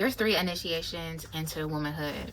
There's 3 initiations into womanhood.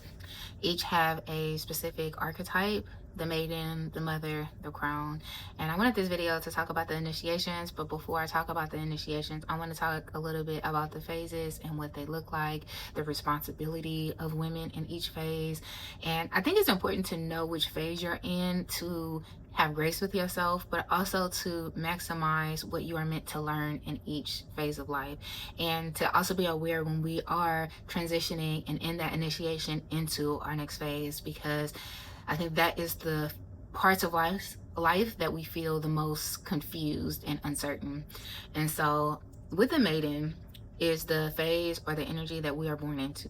Each have a specific archetype: the maiden, the mother, the crown. And I wanted this video to talk about the initiations, but before I talk about the initiations, I want to talk a little bit about the phases and what they look like, the responsibility of women in each phase. And I think it's important to know which phase you're in to have grace with yourself, but also to maximize what you are meant to learn in each phase of life, and to also be aware when we are transitioning and in that initiation into our next phase, because I think that is the parts of life that we feel the most confused and uncertain. And so with the maiden is the phase or the energy that we are born into.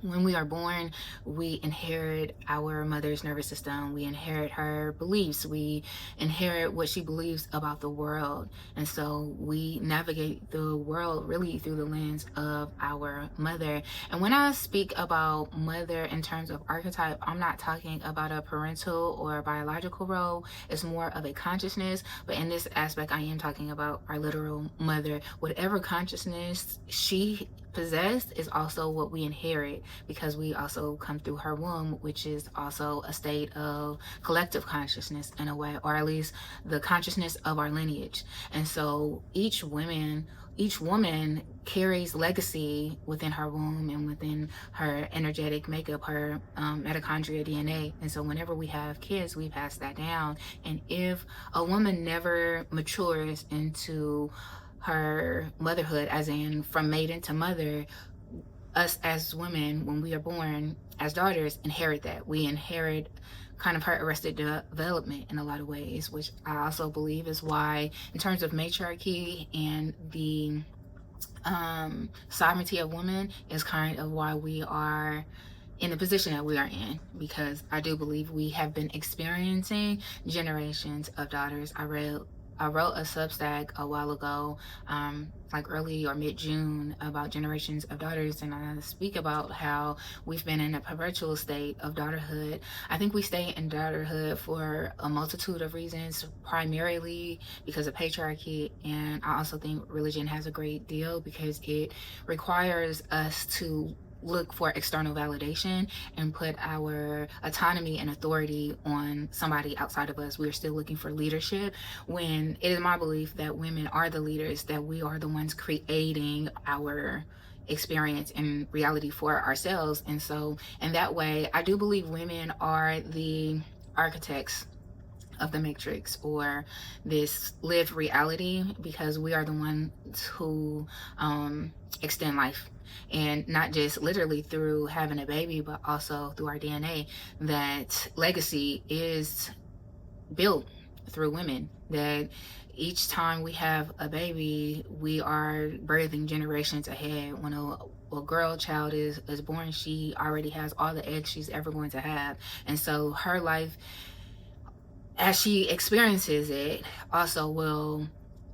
When we are born, we inherit our mother's nervous system. We inherit her beliefs. We inherit what she believes about the world. And so we navigate the world really through the lens of our mother. And when I speak about mother in terms of archetype, I'm not talking about a parental or biological role. It's more of a consciousness. But in this aspect, I am talking about our literal mother. Whatever consciousness she possessed is also what we inherit, because we also come through her womb, which is also a state of collective consciousness in a way, or at least the consciousness of our lineage. And so each woman carries legacy within her womb and within her energetic makeup, her mitochondria DNA. And so whenever we have kids, we pass that down. And if a woman never matures into her motherhood, as in from maiden to mother, us as women, when we are born as daughters, inherit that. We inherit kind of her arrested development in a lot of ways, which I also believe is why, in terms of matriarchy and the sovereignty of women, is kind of why we are in the position that we are in, because I do believe we have been experiencing generations of daughters. I wrote a Substack a while ago, like early or mid-June, about generations of daughters, and I speak about how we've been in a perpetual state of daughterhood. I think we stay in daughterhood for a multitude of reasons, primarily because of patriarchy, and I also think religion has a great deal, because it requires us to look for external validation and put our autonomy and authority on somebody outside of us. We are still looking for leadership, when it is my belief that women are the leaders, that we are the ones creating our experience and reality for ourselves. And so in that way, I do believe women are the architects of the matrix, or this lived reality, because we are the ones who extend life, and not just literally through having a baby, but also through our DNA. That legacy is built through women, that each time we have a baby, we are birthing generations ahead. When a girl child is born, she already has all the eggs she's ever going to have. And so her life, as she experiences it, also will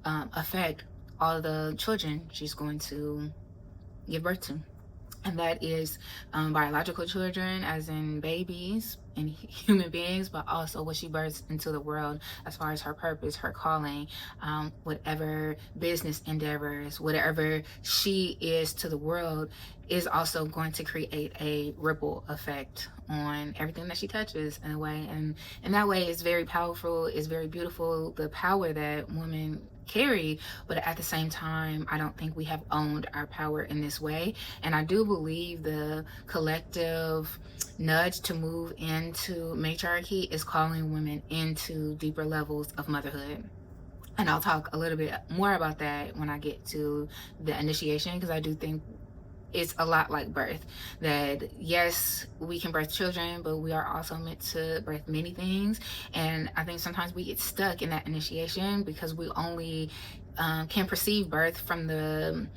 affect all the children she's going to give birth to. And that is biological children, as in babies and human beings, but also what she births into the world as far as her purpose, her calling, whatever business endeavors, whatever she is to the world, is also going to create a ripple effect on everything that she touches in a way. And in that way, it's very powerful, it's very beautiful, the power that women carry. But at the same time, I don't think we have owned our power in this way. And I do believe the collective nudge to move into matriarchy is calling women into deeper levels of motherhood. And I'll talk a little bit more about that when I get to the initiation, because I do think it's a lot like birth, that yes, we can birth children, but we are also meant to birth many things. And I think sometimes we get stuck in that initiation because we only can perceive birth from the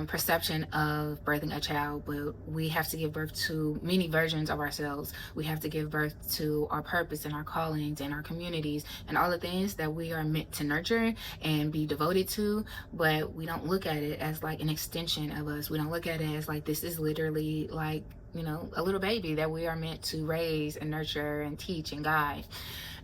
perception of birthing a child, but we have to give birth to many versions of ourselves. We have to give birth to our purpose and our callings and our communities and all the things that we are meant to nurture and be devoted to, but we don't look at it as like an extension of us. We don't look at it as like, this is literally like, you know, a little baby that we are meant to raise and nurture and teach and guide.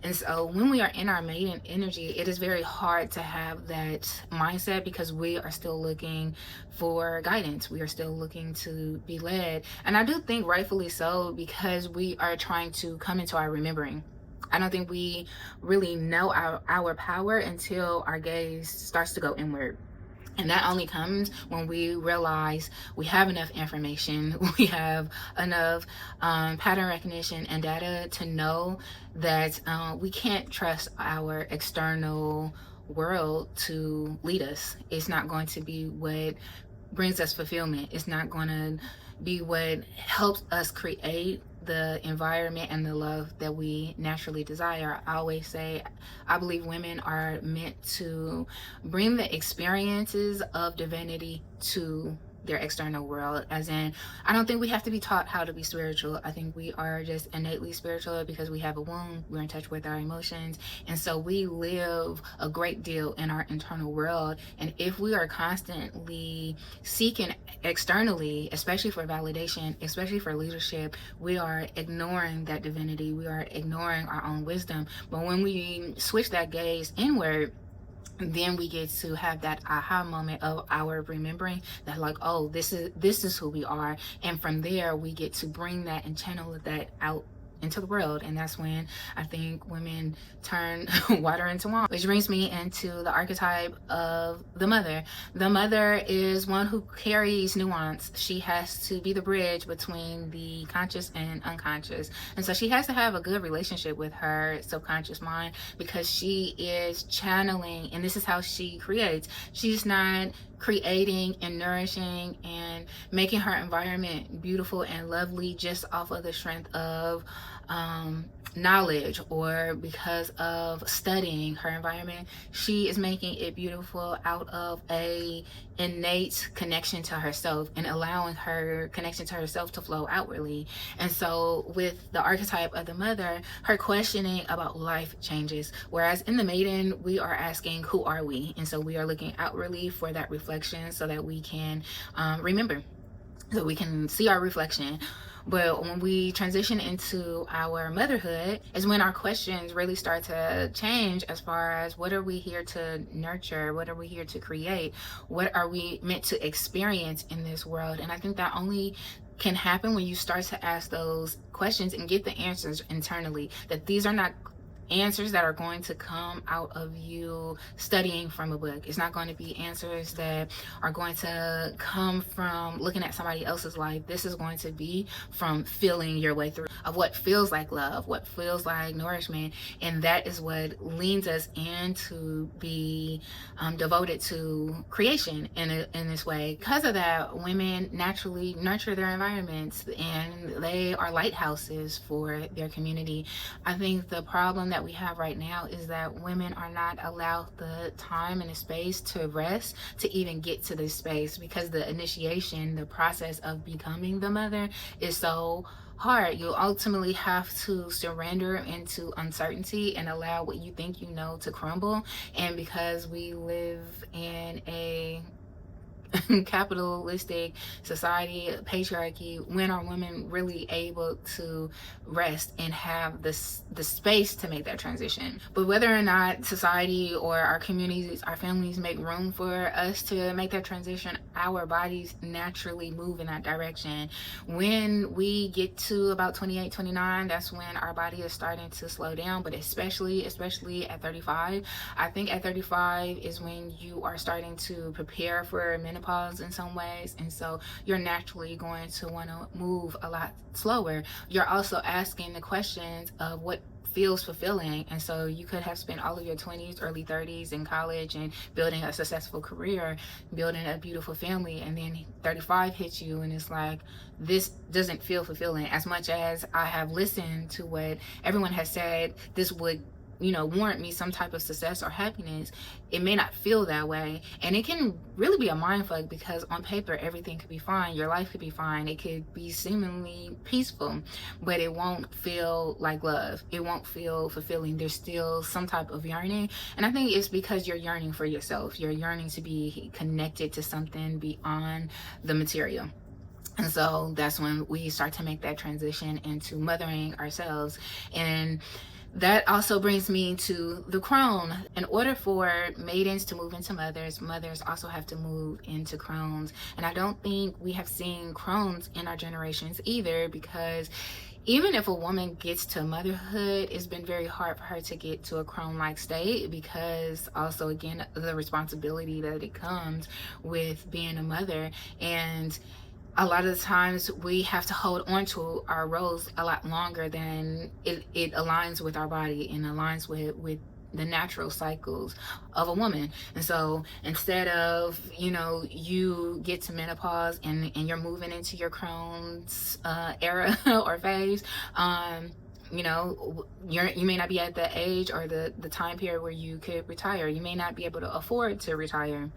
And so when we are in our maiden energy, it is very hard to have that mindset, because we are still looking for guidance. We are still looking to be led. And I do think rightfully so, because we are trying to come into our remembering. I don't think we really know our power until our gaze starts to go inward. And that only comes when we realize we have enough information, we have enough pattern recognition and data to know that we can't trust our external world to lead us. It's not going to be what brings us fulfillment. It's not going to be what helps us create the environment and the love that we naturally desire. I always say, I believe women are meant to bring the experiences of divinity to their external world. As in, I don't think we have to be taught how to be spiritual. I think we are just innately spiritual because we have a womb, we're in touch with our emotions, and so we live a great deal in our internal world. And if we are constantly seeking externally, especially for validation, especially for leadership, we are ignoring that divinity, we are ignoring our own wisdom. But when we switch that gaze inward, then we get to have that aha moment of our remembering that, like, oh, this is who we are. And from there we get to bring that and channel that out into the world. And that's when I think women turn water into wine. Which brings me into the archetype of the mother. The mother is one who carries nuance. She has to be the bridge between the conscious and unconscious. And so she has to have a good relationship with her subconscious mind, because she is channeling, and this is how she creates. She's not creating and nourishing and making her environment beautiful and lovely just off of the strength of knowledge or because of studying her environment. She is making it beautiful out of a innate connection to herself and allowing her connection to herself to flow outwardly. And so with the archetype of the mother, her questioning about life changes, whereas in the maiden we are asking, who are we? And so we are looking outwardly for that reflection so that we can remember, so we can see our reflection. But when we transition into our motherhood is when our questions really start to change, as far as what are we here to nurture? What are we here to create? What are we meant to experience in this world? And I think that only can happen when you start to ask those questions and get the answers internally, that these are not answers that are going to come out of you studying from a book. It's not going to be answers that are going to come from looking at somebody else's life. This is going to be from feeling your way through of what feels like love, what feels like nourishment. And that is what leads us in to be devoted to creation in this way. Because of that, women naturally nurture their environments and they are lighthouses for their community. I think the problem that we have right now is that women are not allowed the time and the space to rest, to even get to this space, because the initiation, the process of becoming the mother is so hard. You ultimately have to surrender into uncertainty and allow what you think you know to crumble. And because we live in a capitalistic society, patriarchy, when are women really able to rest and have the space to make that transition? But whether or not society or our communities, our families make room for us to make that transition, our bodies naturally move in that direction. When we get to about 28, 29, that's when our body is starting to slow down. But especially at 35, I think at 35 is when you are starting to prepare for menopause in some ways, and so you're naturally going to want to move a lot slower. You're also asking the questions of what feels fulfilling, and so you could have spent all of your 20s, early 30s in college and building a successful career, building a beautiful family, and then 35 hits you and it's like, this doesn't feel fulfilling. As much as I have listened to what everyone has said, this would warrant me some type of success or happiness, it may not feel that way. And it can really be a mind fuck, because on paper everything could be fine, your life could be fine, it could be seemingly peaceful, but it won't feel like love, it won't feel fulfilling. There's still some type of yearning, and I think it's because you're yearning for yourself, you're yearning to be connected to something beyond the material. And so that's when we start to make that transition into mothering ourselves. And That also brings me to the crone. In order for maidens to move into mothers, mothers also have to move into crones. And I don't think we have seen crones in our generations either, because even if a woman gets to motherhood, it's been very hard for her to get to a crone-like state, because also, again, the responsibility that it comes with being a mother. And a lot of the times we have to hold on to our roles a lot longer than it aligns with our body and aligns with the natural cycles of a woman. And so instead of, you get to menopause and you're moving into your Crohn's era or phase, you may not be at the age or the time period where you could retire. You may not be able to afford to retire.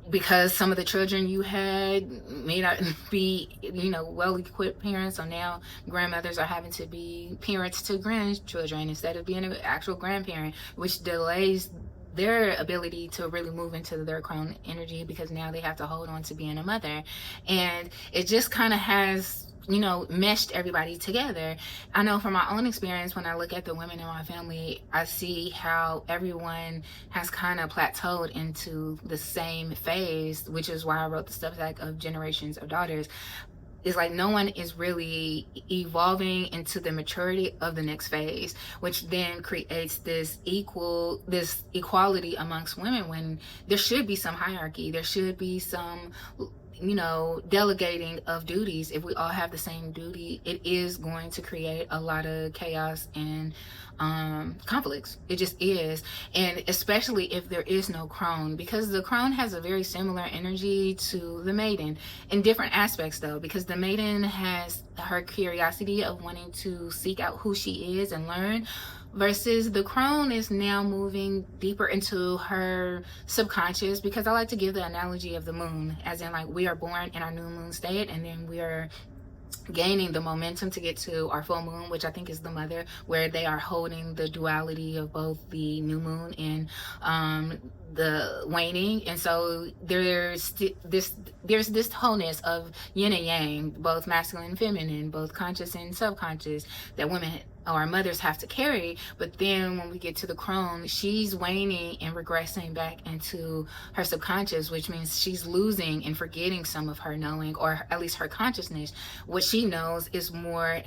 Because some of the children you had may not be, well-equipped parents. So now grandmothers are having to be parents to grandchildren instead of being an actual grandparent, which delays their ability to really move into their crone energy, because now they have to hold on to being a mother. And it just kind of has meshed everybody together. I know from my own experience, when I look at the women in my family, I see how everyone has kind of plateaued into the same phase, which is why I wrote the substack of Generations of Daughters. It's like no one is really evolving into the maturity of the next phase, which then creates this equality amongst women, when there should be some hierarchy. There should be some delegating of duties. If we all have the same duty, it is going to create a lot of chaos and conflicts. It just is. And especially if there is no crone, because the crone has a very similar energy to the maiden in different aspects though, because the maiden has her curiosity of wanting to seek out who she is and learn, versus the crone is now moving deeper into her subconscious. Because I like to give the analogy of the moon, as in, like, we are born in our new moon state, and then we are gaining the momentum to get to our full moon, which I think is the mother, where they are holding the duality of both the new moon and the waning. And so there's this wholeness of yin and yang, both masculine and feminine, both conscious and subconscious, that women or mothers have to carry. But then when we get to the crone, she's waning and regressing back into her subconscious, which means she's losing and forgetting some of her knowing, or at least her consciousness. What she knows is more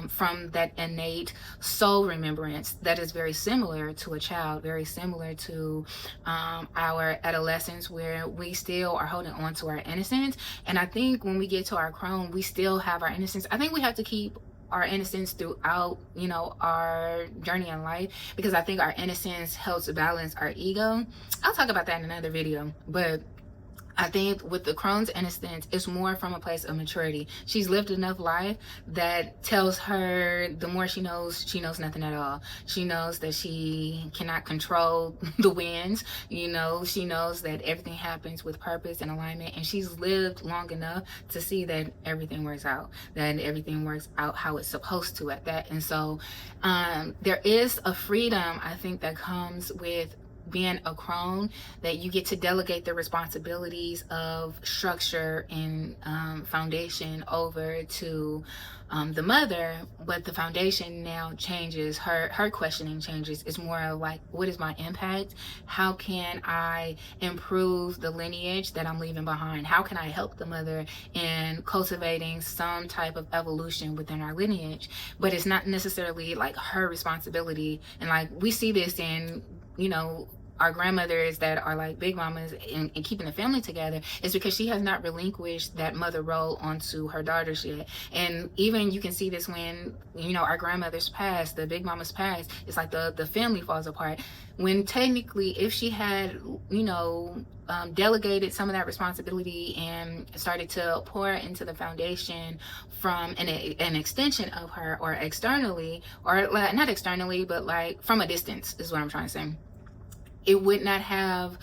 from that innate soul remembrance that is very similar to a child, very similar to our adolescence, where we still are holding on to our innocence. And I think when we get to our crone, we still have our innocence. I think we have to keep our innocence throughout, our journey in life, because I think our innocence helps balance our ego. I'll talk about that in another video, but I think with the crone's innocence, it's more from a place of maturity. She's lived enough life that tells her the more she knows nothing at all. She knows that she cannot control the winds. She knows that everything happens with purpose and alignment. And she's lived long enough to see that everything works out, how it's supposed to at that. And so there is a freedom, I think, that comes with being a crone, that you get to delegate the responsibilities of structure and foundation over to the mother. But the foundation now changes. Her questioning changes. It's more of like, what is my impact? How can I improve the lineage that I'm leaving behind? How can I help the mother in cultivating some type of evolution within our lineage? But it's not necessarily like her responsibility. And like, we see this in our grandmothers that are like big mamas and keeping the family together, is because she has not relinquished that mother role onto her daughters yet. And even you can see this when our grandmothers pass, the big mamas pass, it's like the family falls apart, when technically if she had delegated some of that responsibility and started to pour into the foundation from an extension of her, or externally, or not externally, but like from a distance, is what I'm trying to say. it would not have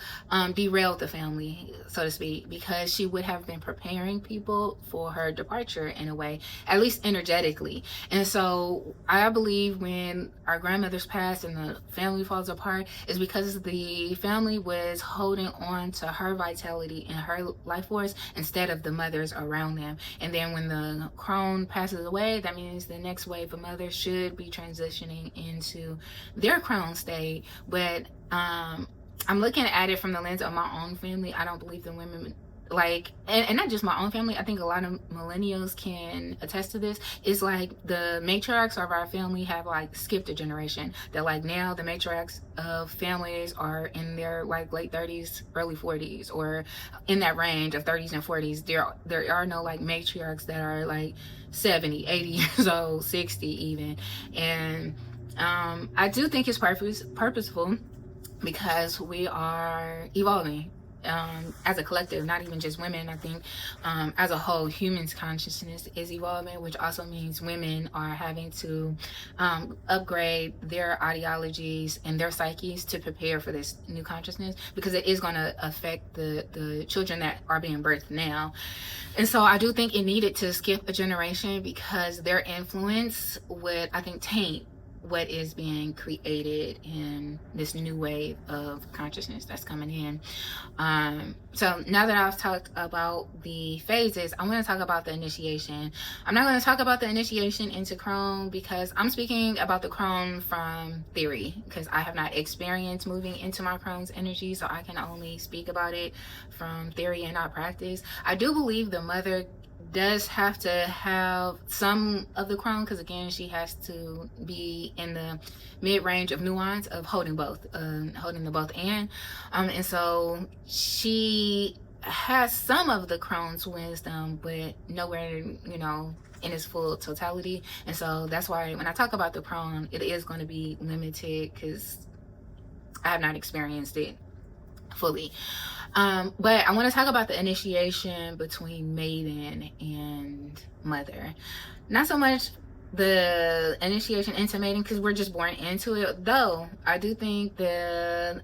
derailed the family, so to speak, because she would have been preparing people for her departure in a way, at least energetically. And so I believe when our grandmothers pass and the family falls apart is because the family was holding on to her vitality and her life force instead of the mothers around them. And then when the crone passes away, that means the next wave of mothers should be transitioning into their crone state. But I'm looking at it from the lens of my own family. I don't believe the women, like, and not just my own family, I think a lot of millennials can attest to this. It's like the matriarchs of our family have like skipped a generation. That like now the matriarchs of families are in their like late 30s, early 40s, or in that range of 30s and 40s. There are no like matriarchs that are like 70, 80 years old, 60 even. And I do think it's purposeful, because we are evolving as a collective, not even just women. I think as a whole, humans' consciousness is evolving, which also means women are having to upgrade their ideologies and their psyches to prepare for this new consciousness, because it is going to affect the children that are being birthed now. And so I do think it needed to skip a generation, because their influence would, I think, taint what is being created in this new wave of consciousness that's coming in. So now that I've talked about the phases, I want to talk about the initiation. I'm not going to talk about the initiation into crone, because I'm speaking about the crone from theory, because I have not experienced moving into my crone's energy, so I can only speak about it from theory and not practice. I do believe the mother does have to have some of the crone, because again, she has to be in the mid-range of nuance of holding both, holding the both and so she has some of the crone's wisdom, but nowhere, you know, in its full totality. And so that's why when I talk about the crone, it is going to be limited, because I have not experienced it fully. But I want to talk about the initiation between maiden and mother. Not so much the initiation into maiden, because we're just born into it, though I do think the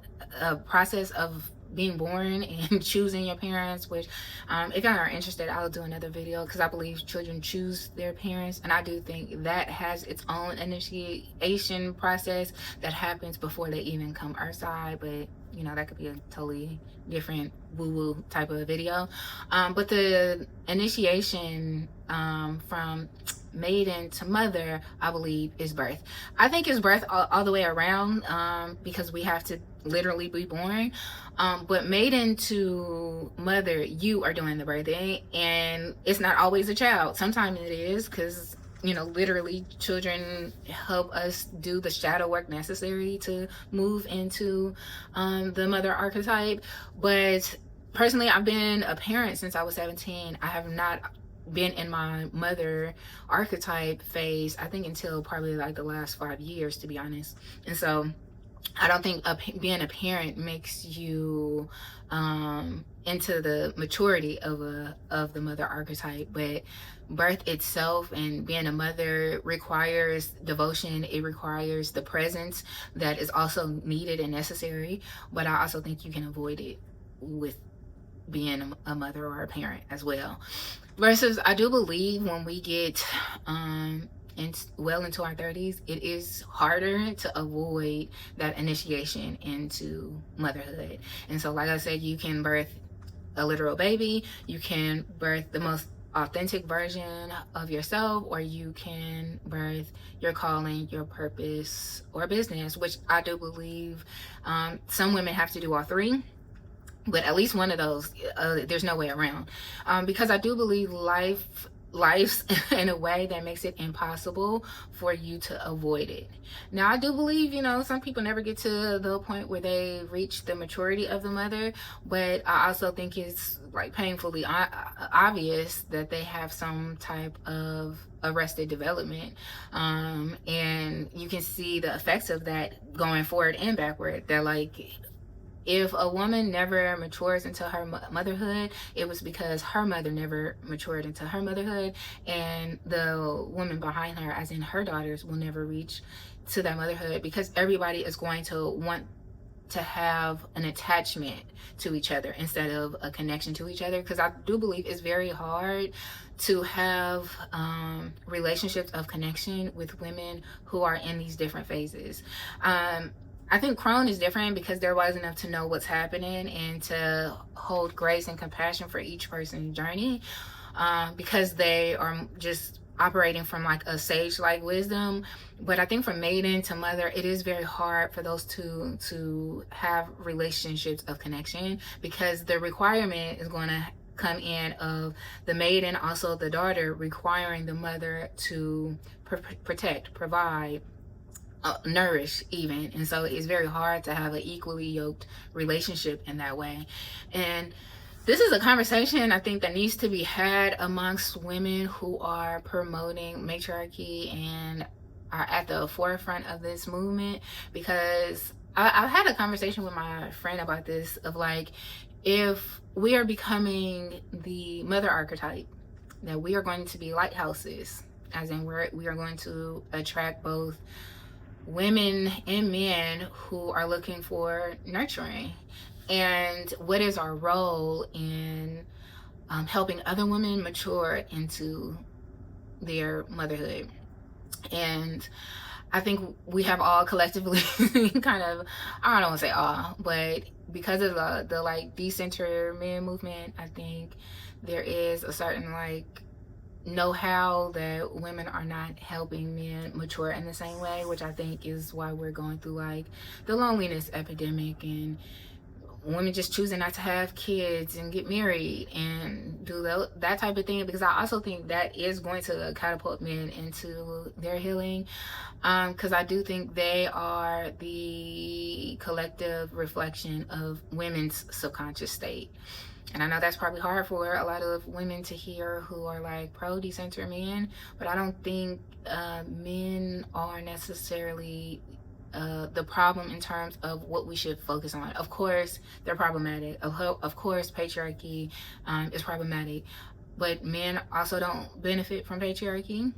process of being born and choosing your parents, which if y'all are interested, I'll do another video, because I believe children choose their parents, and I do think that has its own initiation process that happens before they even come earthside. But you know, that could be a totally different woo-woo type of video. But the initiation from maiden to mother, I believe, is birth. I think it's birth all the way around, because we have to literally be born. But maiden to mother, you are doing the birthing, and it's not always a child. Sometimes it is, because you know, literally children help us do the shadow work necessary to move into the mother archetype. But personally, I've been a parent since I was 17. I have not been in my mother archetype phase, I think, until probably like the last 5 years, to be honest. And so I don't think being a parent makes you into the maturity of the mother archetype, but birth itself and being a mother requires devotion. It requires the presence that is also needed and necessary, but I also think you can avoid it with being a mother or a parent as well. Versus, I do believe when we get well into our 30s, it is harder to avoid that initiation into motherhood. And so, like I said, you can birth a literal baby, you can birth the most authentic version of yourself, or you can birth your calling, your purpose, or business, which I do believe some women have to do all three. But at least one of those, there's no way around, because I do believe life's in a way that makes it impossible for you to avoid it. Now, I do believe, you know, some people never get to the point where they reach the maturity of the mother, but I also think it's like painfully obvious that they have some type of arrested development, and you can see the effects of that going forward and backward. They're like, if a woman never matures into her motherhood, it was because her mother never matured into her motherhood, and the woman behind her, as in her daughters, will never reach to that motherhood, because everybody is going to want to have an attachment to each other instead of a connection to each other, because I do believe it's very hard to have relationships of connection with women who are in these different phases. I think crone is different because they're wise enough to know what's happening and to hold grace and compassion for each person's journey, because they are just operating from like a sage-like wisdom. But I think from maiden to mother, it is very hard for those two to have relationships of connection, because the requirement is going to come in of the maiden, also the daughter, requiring the mother to protect, provide, nourish even. And so it's very hard to have an equally yoked relationship in that way. And this is a conversation I think that needs to be had amongst women who are promoting matriarchy and are at the forefront of this movement, because I've had a conversation with my friend about this, of like, if we are becoming the mother archetype, that we are going to be lighthouses, as in we are going to attract both women and men who are looking for nurturing. And what is our role in helping other women mature into their motherhood? And I think we have all collectively kind of, I don't want to say all, but because of the like decenter men movement, I think there is a certain like know-how that women are not helping men mature in the same way, which I think is why we're going through like the loneliness epidemic, and women just choosing not to have kids and get married and do that type of thing, because I also think that is going to catapult men into their healing, because I do think they are the collective reflection of women's subconscious state. And I know that's probably hard for a lot of women to hear who are like pro decenter men, but I don't think men are necessarily the problem in terms of what we should focus on. Of course, they're problematic. Of course, patriarchy is problematic, but men also don't benefit from patriarchy.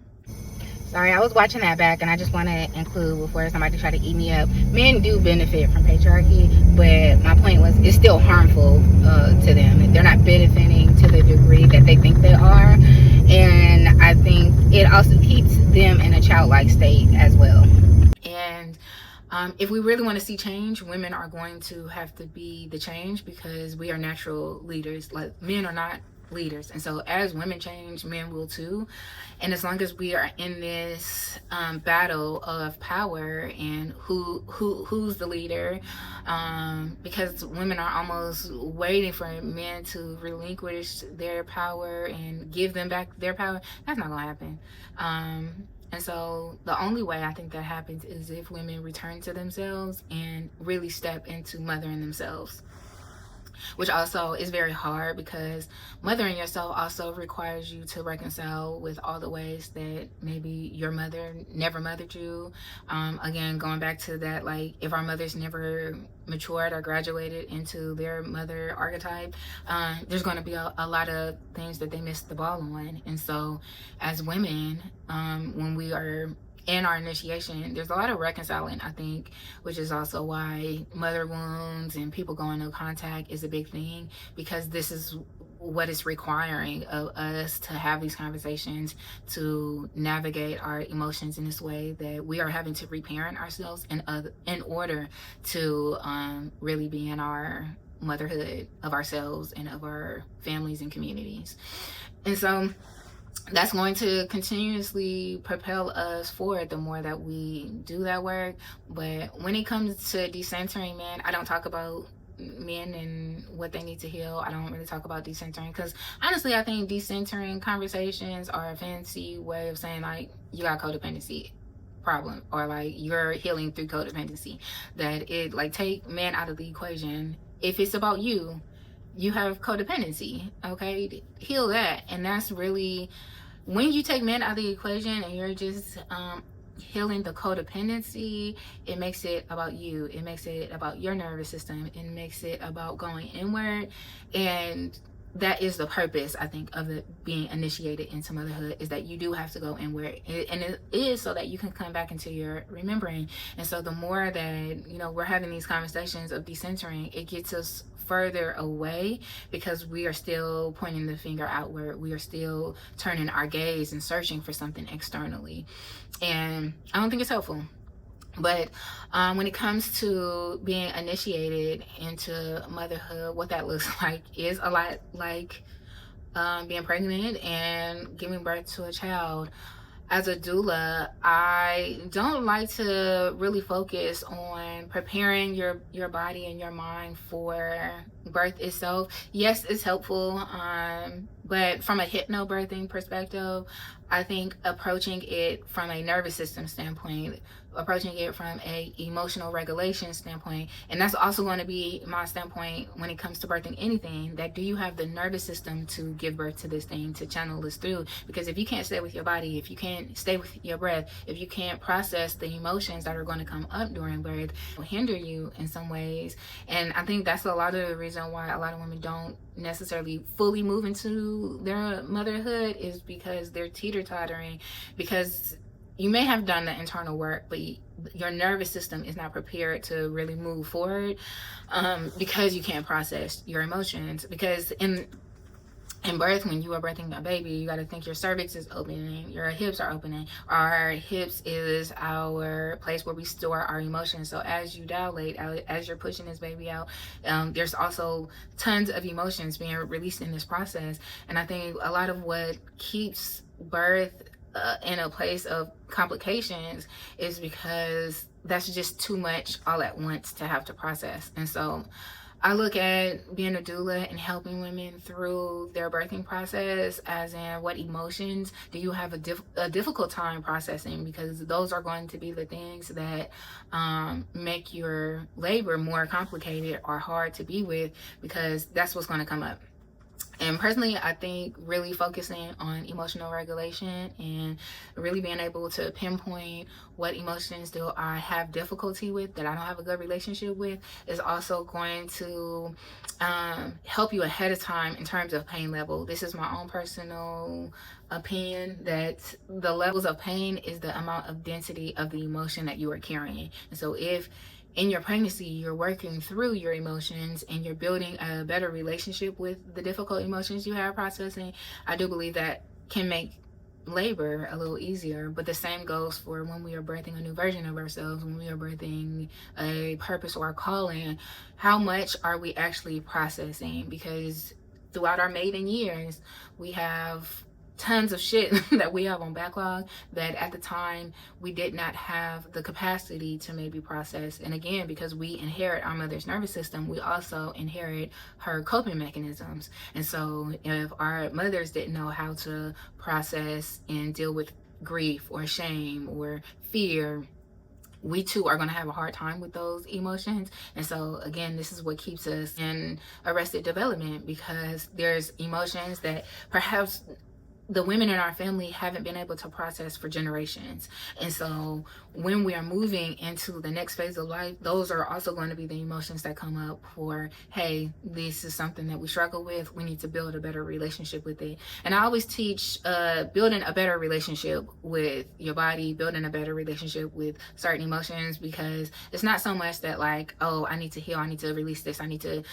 Sorry, I was watching that back, and I just want to include, before somebody try to eat me up, men do benefit from patriarchy, but my point was it's still harmful to them. They're not benefiting to the degree that they think they are, and I think it also keeps them in a childlike state as well. And if we really want to see change, women are going to have to be the change, because we are natural leaders. Like, men are not leaders, and so as women change, men will too. And as long as we are in this battle of power and who's the leader, because women are almost waiting for men to relinquish their power and give them back their power, that's not gonna happen. And so the only way I think that happens is if women return to themselves and really step into mothering themselves, which also is very hard, because mothering yourself also requires you to reconcile with all the ways that maybe your mother never mothered you. Again, going back to that, like, if our mothers never matured or graduated into their mother archetype, there's going to be a lot of things that they missed the ball on. And so as women, when we are in our initiation, there's a lot of reconciling, I think, which is also why mother wounds and people going no contact is a big thing, because this is what it's requiring of us, to have these conversations, to navigate our emotions in this way, that we are having to reparent ourselves in order to really be in our motherhood of ourselves and of our families and communities. And so that's going to continuously propel us forward the more that we do that work. But when it comes to decentering men, I don't talk about men and what they need to heal. I don't really talk about decentering, because honestly, I think decentering conversations are a fancy way of saying like you got codependency problem, or like you're healing through codependency. That it like take men out of the equation. If it's about you, you have codependency, okay? Heal that. And that's really, when you take men out of the equation and you're just healing the codependency, it makes it about you. It makes it about your nervous system. It makes it about going inward. And that is the purpose, I think, of it being initiated into motherhood, is that you do have to go inward, and it is so that you can come back into your remembering. And so the more that, you know, we're having these conversations of decentering, it gets us further away, because we are still pointing the finger outward. We are still turning our gaze and searching for something externally, and I don't think it's helpful. But when it comes to being initiated into motherhood, what that looks like is a lot like being pregnant and giving birth to a child. As a doula, I don't like to really focus on preparing your body and your mind for birth itself. Yes, it's helpful, but from a hypnobirthing perspective, I think approaching it from a nervous system standpoint, approaching it from a emotional regulation standpoint, and that's also going to be my standpoint when it comes to birthing anything, that do you have the nervous system to give birth to this thing, to channel this through? Because if you can't stay with your body, if you can't stay with your breath, if you can't process the emotions that are going to come up during birth, it will hinder you in some ways. And I think that's a lot of the reason why a lot of women don't necessarily fully move into their motherhood, is because they're teeter-tottering, because you may have done the internal work, but your nervous system is not prepared to really move forward, because you can't process your emotions. Because in birth, when you are birthing a baby, you got to think your cervix is opening, your hips are opening. Our hips is our place where we store our emotions. So as you dilate, as you're pushing this baby out, there's also tons of emotions being released in this process. And I think a lot of what keeps birth in a place of complications is because that's just too much all at once to have to process. And so I look at being a doula and helping women through their birthing process as in, what emotions do you have a difficult time processing, because those are going to be the things that make your labor more complicated or hard to be with, because that's what's going to come up. And personally, I think really focusing on emotional regulation and really being able to pinpoint what emotions do I have difficulty with, that I don't have a good relationship with, is also going to help you ahead of time in terms of pain level. This is my own personal opinion, that the levels of pain is the amount of density of the emotion that you are carrying. And so if in your pregnancy you're working through your emotions and you're building a better relationship with the difficult emotions you have processing, I do believe that can make labor a little easier. But the same goes for when we are birthing a new version of ourselves, when we are birthing a purpose or a calling. How much are we actually processing? Because throughout our maiden years, we have tons of shit that we have on backlog that at the time we did not have the capacity to maybe process. And again, because we inherit our mother's nervous system, we also inherit her coping mechanisms. And so if our mothers didn't know how to process and deal with grief or shame or fear, we too are going to have a hard time with those emotions. And so again, this is what keeps us in arrested development, because there's emotions that perhaps the women in our family haven't been able to process for generations. And so when we are moving into the next phase of life, those are also going to be the emotions that come up for, hey, this is something that we struggle with. We need to build a better relationship with it. And I always teach building a better relationship with your body, building a better relationship with certain emotions, because it's not so much that like, oh, I need to heal, I need to release this, I need to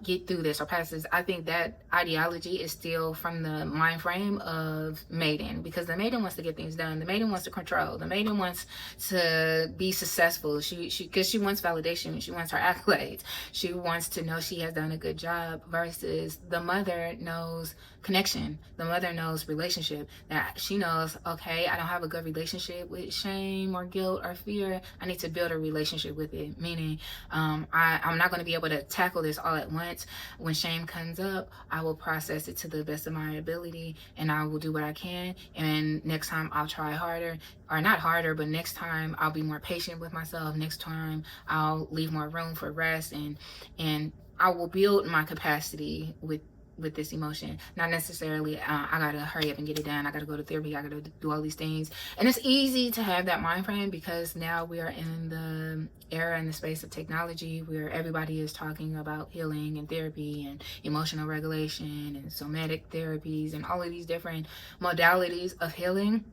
get through this or pass this. I think that ideology is still from the mind frame of maiden, because the maiden wants to get things done, the maiden wants to control, the maiden wants to be successful, because she wants validation, she wants her accolades, she wants to know she has done a good job, versus the mother knows connection, the mother knows relationship, that she knows, okay, I don't have a good relationship with shame or guilt or fear, I need to build a relationship with it, meaning I'm not going to be able to tackle this all at once. When shame comes up, I will process it to the best of my ability, and I will do what I can, and next time I'll try harder, or not harder, but next time I'll be more patient with myself, next time I'll leave more room for rest, and I will build my capacity with with this emotion. Not necessarily I gotta hurry up and get it done, I gotta go to therapy, I gotta do all these things. And it's easy to have that mind frame because now we are in the era and the space of technology where everybody is talking about healing and therapy and emotional regulation and somatic therapies and all of these different modalities of healing.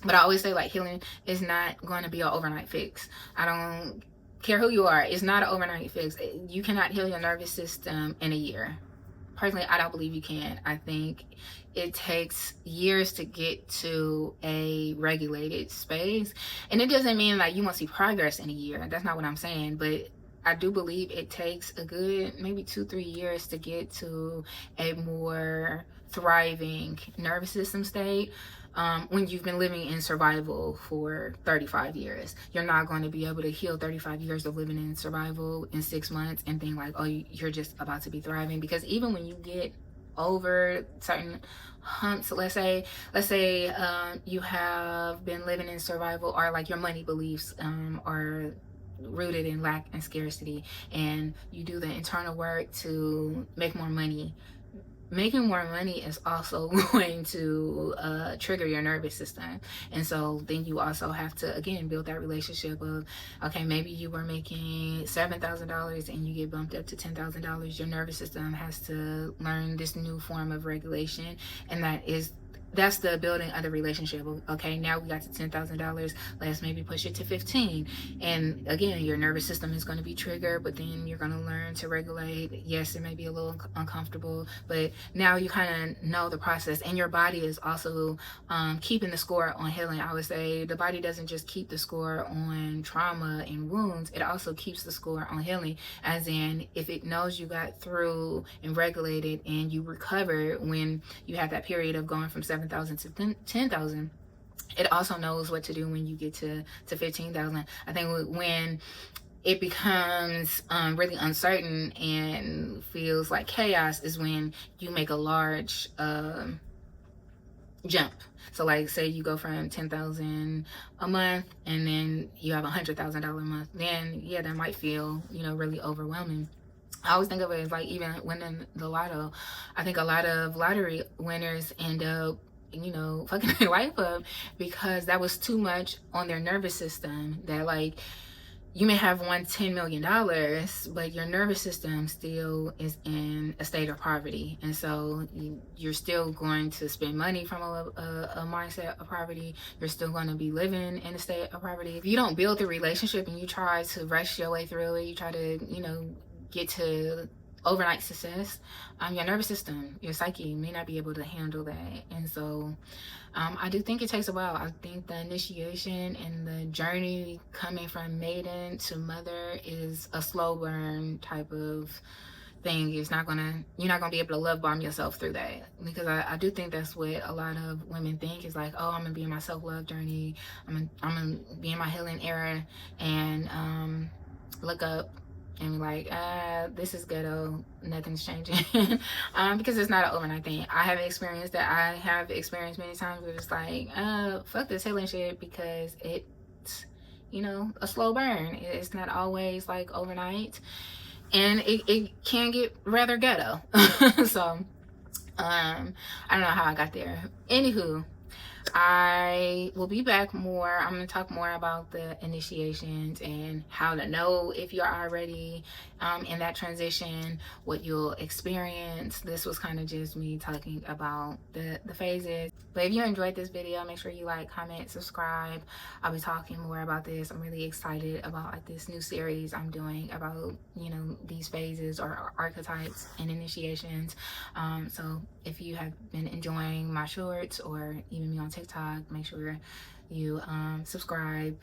But I always say, like, healing is not going to be an overnight fix. I don't care who you are, it's not an overnight fix. You cannot heal your nervous system in a year. Personally, I don't believe you can. I think it takes years to get to a regulated space. And it doesn't mean like you won't see progress in a year. That's not what I'm saying. But I do believe it takes a good maybe 2-3 years to get to a more thriving nervous system state. When you've been living in survival for 35 years, you're not going to be able to heal 35 years of living in survival in 6 months and think like, oh, you're just about to be thriving. Because even when you get over certain humps, let's say you have been living in survival, or like your money beliefs are rooted in lack and scarcity, and you do the internal work to make more money. Making more money is also going to trigger your nervous system. And so then you also have to, again, build that relationship of, okay, maybe you were making $7,000 and you get bumped up to $10,000. Your nervous system has to learn this new form of regulation, and that's the building of the relationship. Okay, now we got to $10,000. Let's maybe push it to 15. And again, your nervous system is going to be triggered, but then you're going to learn to regulate. Yes, it may be a little uncomfortable, but now you kind of know the process. And your body is also keeping the score on healing. I would say the body doesn't just keep the score on trauma and wounds. It also keeps the score on healing. As in, if it knows you got through and regulated and you recovered when you had that period of going from 7,000 to 10,000, it also knows what to do when you get to 15,000. I think when it becomes really uncertain and feels like chaos is when you make a large jump. So like, say you go from 10,000 a month and then you have $100,000 a month, then yeah, that might feel, really overwhelming. I always think of it as like even winning the lotto. I think a lot of lottery winners end up fucking their life up because that was too much on their nervous system. That like, you may have won $10 million, but your nervous system still is in a state of poverty. And so you're still going to spend money from a mindset of poverty. You're still going to be living in a state of poverty. If you don't build the relationship and you try to rush your way through it, you try to, get to overnight success, your nervous system, your psyche may not be able to handle that. And so I do think it takes a while. I think the initiation and the journey coming from maiden to mother is a slow burn type of thing. You're not gonna be able to love bomb yourself through that, because I do think that's what a lot of women think is like, oh, I'm gonna be in my self-love journey, I'm gonna be in my healing era, and look up and be like, this is ghetto, nothing's changing. Because it's not an overnight thing. I have experienced that. I have experienced many times where it's like, fuck this healing shit, because it's, a slow burn. It's not always like overnight, and it can get rather ghetto. So I don't know how I got there. Anywho, I will be back more. I'm going to talk more about the initiations and how to know if you're already in that transition, what you'll experience. This was kind of just me talking about the phases. But if you enjoyed this video, make sure you like, comment, subscribe. I'll be talking more about this. I'm really excited about like this new series I'm doing about, these phases or archetypes and initiations. So if you have been enjoying my shorts or even me on TikTok, make sure you subscribe,